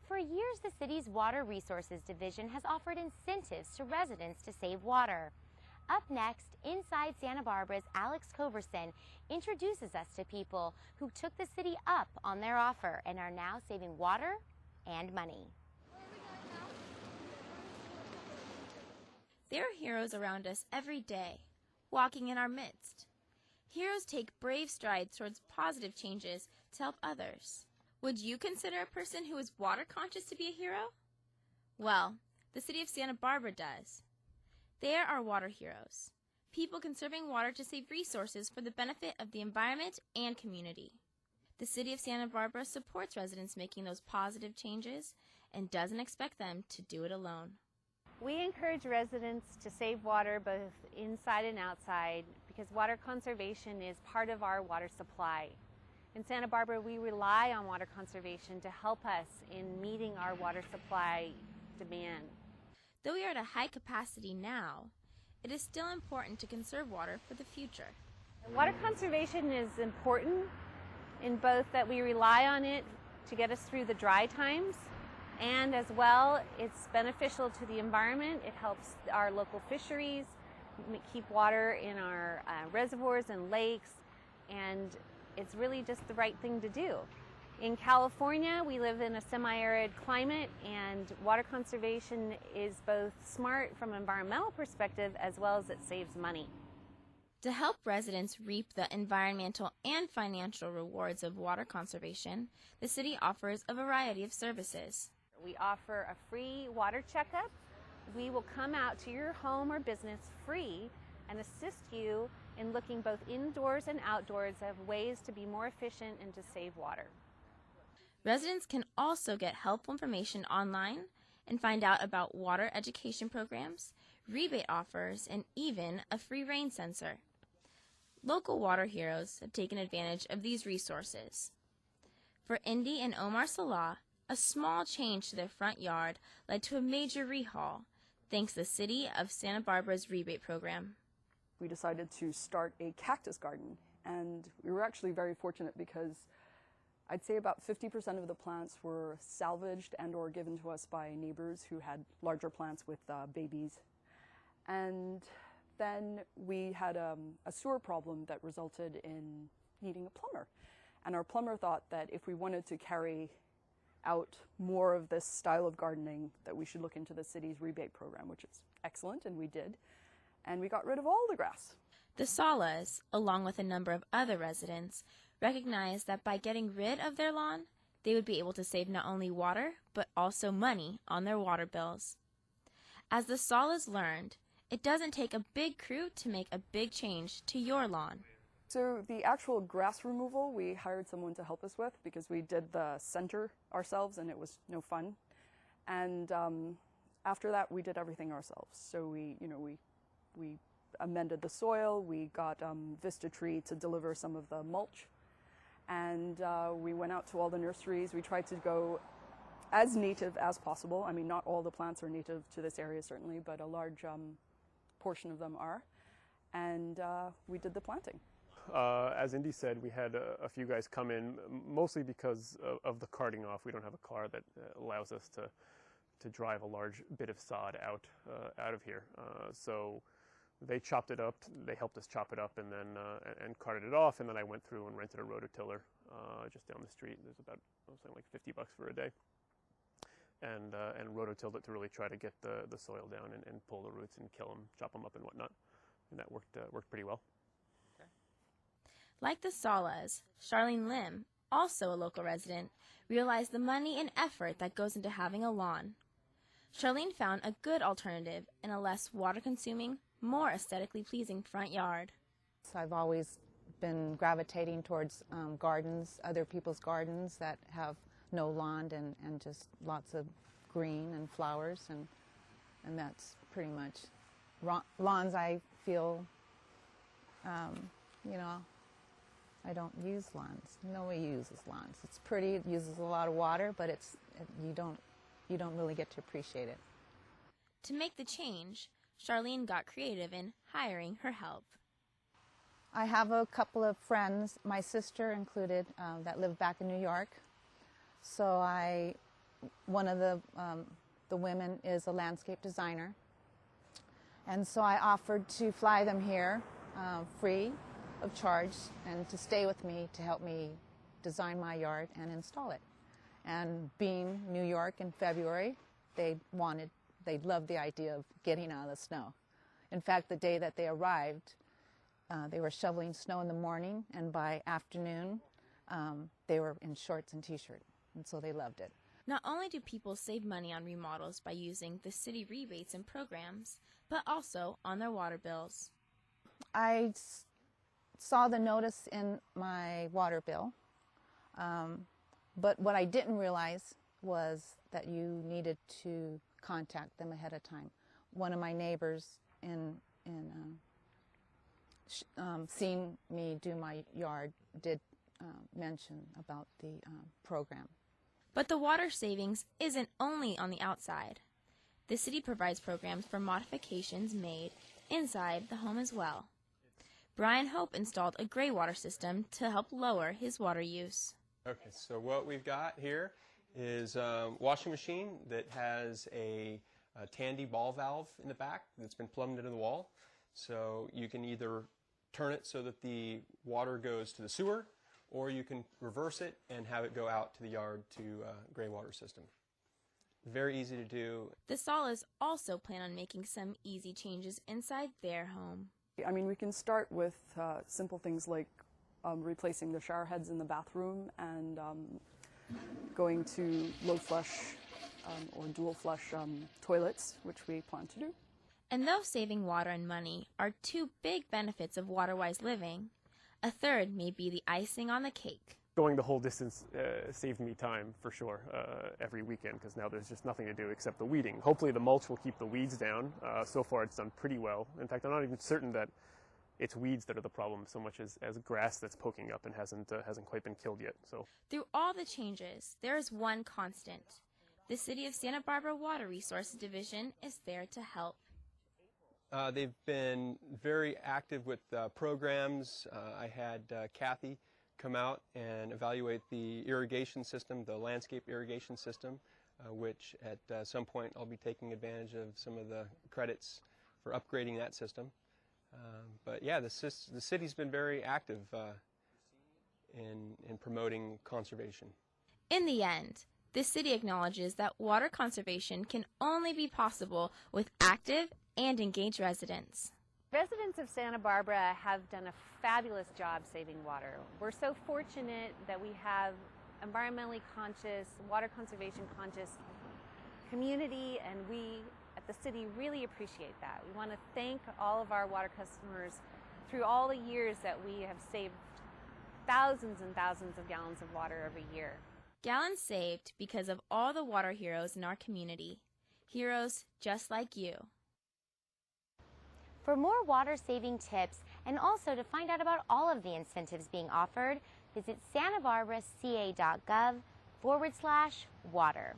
For years, the city's Water Resources Division has offered incentives to residents to save water. Up next, Inside Santa Barbara's Alex Coverson introduces us to people who took the city up on their offer and are now saving water and money. There are heroes around us every day, walking in our midst. Heroes take brave strides towards positive changes to help others. Would you consider a person who is water conscious to be a hero? Well, the city of Santa Barbara does. They are our water heroes, people conserving water to save resources for the benefit of the environment and community. The city of Santa Barbara supports residents making those positive changes and doesn't expect them to do it alone. We encourage residents to save water both inside and outside because water conservation is part of our water supply. In Santa Barbara, we rely on water conservation to help us in meeting our water supply demand. Though we are at a high capacity now, it is still important to conserve water for the future. Water conservation is important in both that we rely on it to get us through the dry times, and as well it's beneficial to the environment. It helps our local fisheries keep water in our reservoirs and lakes, and it's really just the right thing to do. In California, we live in a semi-arid climate, and water conservation is both smart from an environmental perspective as well as it saves money. To help residents reap the environmental and financial rewards of water conservation, the city offers a variety of services. We offer a free water checkup. We will come out to your home or business free and assist you in looking both indoors and outdoors of ways to be more efficient and to save water. Residents can also get helpful information online and find out about water education programs, rebate offers, and even a free rain sensor. Local water heroes have taken advantage of these resources. For Indy and Omar Salah, a small change to their front yard led to a major rehaul, thanks to the City of Santa Barbara's rebate program. We decided to start a cactus garden, and we were actually very fortunate because I'd say about 50% of the plants were salvaged and or given to us by neighbors who had larger plants with babies. And then we had a sewer problem that resulted in needing a plumber. And our plumber thought that if we wanted to carry out more of this style of gardening, that we should look into the city's rebate program, which is excellent, and we did. And we got rid of all the grass. The Salas, along with a number of other residents, recognized that by getting rid of their lawn, they would be able to save not only water, but also money on their water bills. As the Salas learned, it doesn't take a big crew to make a big change to your lawn. So the actual grass removal, we hired someone to help us with because we did the center ourselves and it was no fun. And after that, we did everything ourselves. So we amended the soil, we got Vista Tree to deliver some of the mulch, and we went out to all the nurseries. We tried to go as native as possible. I mean, not all the plants are native to this area, certainly, but a large portion of them are. And we did the planting. As Indy said, we had a few guys come in, mostly because of the carting off. We don't have a car that allows us to drive a large bit of sod out of here. So they chopped it up. They helped us chop it up and then and carted it off. And then I went through and rented a rototiller just down the street. There's about, I was saying, like $50 for a day, and rototilled it to really try to get the soil down and pull the roots and kill them, chop them up and whatnot. And that worked pretty well. Like the Salas, Charlene Lim, also a local resident, realized the money and effort that goes into having a lawn. Charlene found a good alternative in a less water-consuming, more aesthetically pleasing front yard. So I've always been gravitating towards gardens, other people's gardens that have no lawn and just lots of green and flowers, and that's pretty much lawns. I feel, I don't use lawns. Nobody uses lawns. It's pretty, it uses a lot of water, but you don't really get to appreciate it. To make the change, Charlene got creative in hiring her help. I have a couple of friends, my sister included, that live back in New York. So one of the women is a landscape designer. And so I offered to fly them here free of charge and to stay with me to help me design my yard and install it. And being New York in February, they loved the idea of getting out of the snow. In fact, the day that they arrived, they were shoveling snow in the morning, and by afternoon, they were in shorts and t-shirt, and so they loved it. Not only do people save money on remodels by using the city rebates and programs, but also on their water bills. I saw the notice in my water bill, but what I didn't realize was that you needed to contact them ahead of time. One of my neighbors seeing me do my yard did mention about the program. But the water savings isn't only on the outside. The city provides programs for modifications made inside the home as well. Brian Hope installed a gray water system to help lower his water use. Okay, so what we've got here is a washing machine that has a Tandy ball valve in the back that's been plumbed into the wall. So you can either turn it so that the water goes to the sewer, or you can reverse it and have it go out to the yard to a gray water system. Very easy to do. The Salas also plan on making some easy changes inside their home. I mean, we can start with simple things like replacing the shower heads in the bathroom and going to low flush or dual flush toilets, which we plan to do. And though saving water and money are two big benefits of water-wise living, a third may be the icing on the cake. Going the whole distance saved me time for sure every weekend, because now there's just nothing to do except the weeding. Hopefully the mulch will keep the weeds down. So far it's done pretty well. In fact, I'm not even certain that it's weeds that are the problem so much as grass that's poking up and hasn't quite been killed yet. So through all the changes, there is one constant. The City of Santa Barbara Water Resources Division is there to help. They've been very active with programs. I had Kathy come out and evaluate the irrigation system, the landscape irrigation system, which at some point I'll be taking advantage of some of the credits for upgrading that system. But yeah, the city's been very active in promoting conservation. In the end, the city acknowledges that water conservation can only be possible with active and engaged residents. Residents of Santa Barbara have done a fabulous job saving water. We're so fortunate that we have environmentally conscious, water conservation conscious community, and we at the city really appreciate that. We want to thank all of our water customers through all the years that we have saved thousands and thousands of gallons of water every year. Gallons saved because of all the water heroes in our community. Heroes just like you. For more water-saving tips and also to find out about all of the incentives being offered, visit santabarbaraca.gov/water.